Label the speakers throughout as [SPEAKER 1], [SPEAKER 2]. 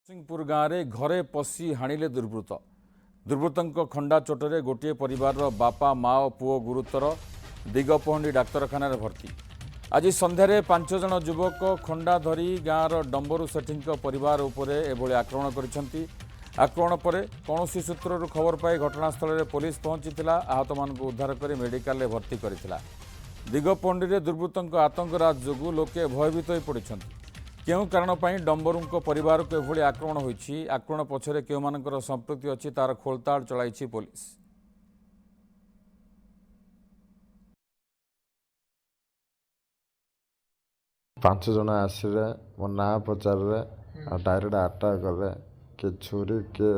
[SPEAKER 1] सिंहपुर गाँव में घरे पशि हाणिले दुर्बृत्तों खंडा चोटरे गोटे परिवार बापा माँ और पुओ गुरुतर दिगपहंडी डाक्तखाना भर्ती। आज सन्धार 5 जन युवक खंडा धरी गाँवर डंबरू सेठी परिवार उपरे एभली आक्रमण कर आक्रमण पर कौन सूत्रु खबर पाई घटनास्थल में पुलिस पहुंची आहत मान उद्धार कर मेडिकल भर्ती करथिला। दिगपहंडी दुर्बृत्तों आतंकराज जोगु लोके भयभीत हो पड़ते क्यों कारण डंबरू परिवार को एभली आक्रमण होईछि आक्रमण पछरे केउ मानकर संपृक्ति अछि तार खोलताड़ चलाइछि पुलिस।
[SPEAKER 2] पांच जन आसिले मो ना पचारे डायरेक्ट अटैक कले कि छुरी के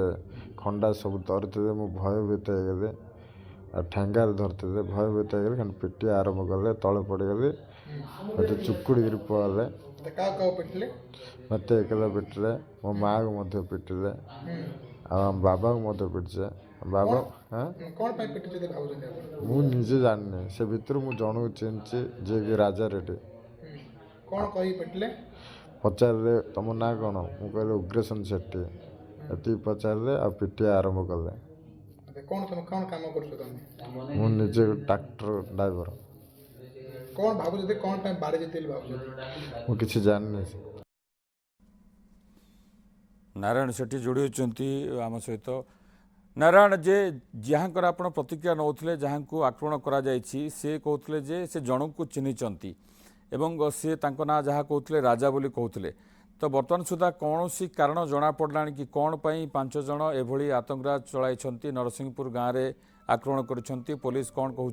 [SPEAKER 2] खंडा सब धरते मु भयभीत हो ठेंगार धरते भयभीत हो पिटी आरंभ कले तले पड़गली मत चुकुड़ी पड़े मत एकला पिटले मो माँ को पिटिले बाबा को पिटे बाबा मुझे जाननी से भर मुझे जन चिन्हची जे कि राजा रेड्डी
[SPEAKER 3] कौन कही पिटले
[SPEAKER 2] पचारे तुम ना कौन मु कहले उग्रेसन सेठी ये पचारे आ पिटिया आरंभ कले
[SPEAKER 3] कौन तुम कौन काम करछो तुम
[SPEAKER 2] मु निजे ट्रैक्टर ड्राइवर
[SPEAKER 3] कौन भाबु जदि कौन टाइम बाड़े जेतेल भाबु
[SPEAKER 2] मु किछि जाननी।
[SPEAKER 1] नारायण सेठी जोड़ी होती आम सहित नारायण जे जहाँकर आप प्रतिक्रिया नौले जहाँ को आक्रमण करा से कहते जे से जन को चिन्हिंट एवं सी ना जहाँ कहते राजा बोली कहते तो बर्तमान सुधा कौन सी कारण जना पड़ा कि कौन पाई 5 जन एभली आतंकराज चलाई नरसिंहपुर गाँव में आक्रमण कर पुलिस कौन कहूँ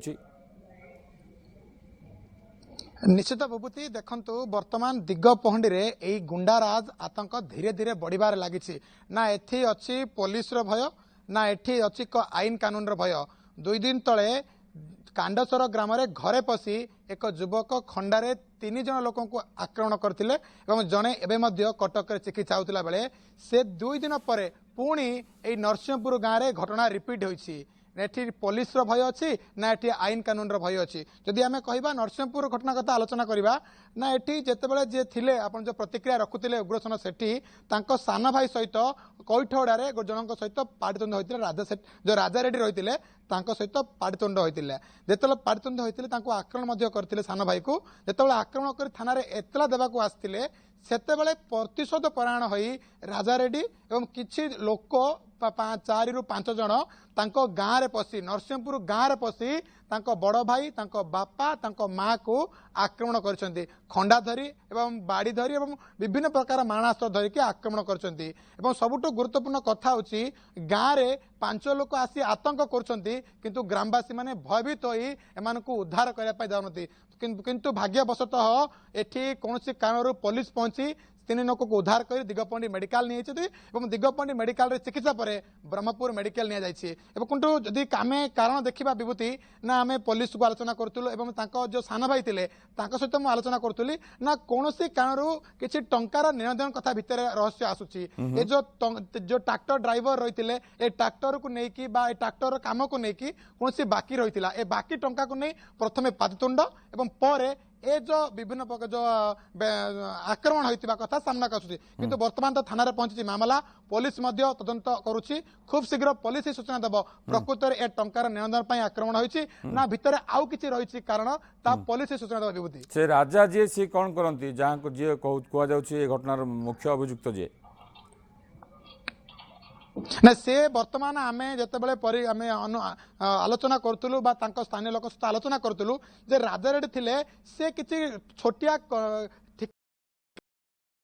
[SPEAKER 3] निश्चित विभूति देखंतु वर्तमान दिगपहंडी रे एई गुंडाराज आतंक धीरे धीरे बढ़िबार लागिछि ना एथि अछि पुलिस रो भय ना एथि अछि आईन कानून रो भय। 2 दिन तले कांडसर ग्राम रे घरे पसी एक युवक खंडारे 3 जन लोक को आक्रमण करथिले एवं जने एबे मध्य कटक रे चिकित्सा होतिला बेले से 2 दिन पर पुणी एई नरसिंहपुर गाँव रे घटना रिपीट होइछि एठी पुलिस रो भय अच्छी ना एठी आईन कानून रो भय अच्छी। जदि आमे कहिबा नरसिंहपुर घटना कथा आलोचना करिबा ना एठी जेतेबेले जे थिले आपण जो प्रतिक्रिया रखुतिले उग्रसेन सेठी तांको सान भाई सहित कैठोड़ारे जनक सहित पाटितुंड होइतिले राजा सेठ जो राजा रेड्डी रहितिले तांको सहित पाटितुंड होइतिले जेतेबेले पाटितुंड होइतिले तांको आक्रमण मध्य करथिले सान भाई को जेतेबेले आक्रमण करी थाना रे एतला देबाको आस्तिले सेतेबेले प्रतिशोध परायण होई राजा रेड्डी एवं किछि लोक 4 ରୁ 5 जन तांको गाँव रे पसी नरसिंहपुर गाँव रे पसी तांको बड़ भाई तांको बापा तांको माँ को आक्रमण करछंती खंडा धरी एवं बाड़ी धरी एवं विभिन्न प्रकार मारणास्त्र धरिकी आक्रमण करछंती एवं सबुठु गुरुत्वपूर्ण कथा होची गाँव रे 5 लोक आसी आतंक करछंती किंतु ग्रामवासी माने भयभीत होई एमानकु उद्धार करिया पाई जाउनती किंतु भाग्यवशतः एठी कोनोसी कारणरू पुलिस पहुंची 3 लोक को उद्धार कर दिगपहंडी मेडिकल नहीं दिगपहंडी मेडिकल रे चिकित्सा पर ब्रह्मपुर मेडिकल नहीं जाइए किंतु जदि आमे कारण देखा विभूति ना आमे पुलिस को आलोचना करूँ एवं तांको जो सान भाई थे सहित मुझे आलोचना करूँ ना कौन कारणरू किसी टंकार नियंत्रण कथा भितर रहस्य आसूची ये जो ट्रैक्टर ड्राइवर रही है ट्रैक्टर को लेकिन ट्रैक्टर काम को लेकिन कौन बाकी रही है बाकी टंका को नहीं प्रथम पातितुंड एवं पर ए जो विभिन्न प्रकार जो आक्रमण होता कथा सामना आसूची किंतु वर्तमान तो थाना पहुंची मामला पुलिस तदंत करुच्ची खूब शीघ्र पुलिस ही सूचना देव प्रकृत में ए टंकार नियंत्रण पर आक्रमण होती ना भितर आउ किछि रही कारण ता पुलिस ही सूचना देव विभूति
[SPEAKER 1] से राजा जी सी कौन करती जहाँ को जी कह घटनार मुख्य अभियुक्त जी
[SPEAKER 3] ना से वर्तमान आमे जेतेबेले आमे आलोचना करतुलु बा तांको स्थानीय लोक सहित आलोचना करतुलु जे राजा रेड्डी थिले से किछि छोटिया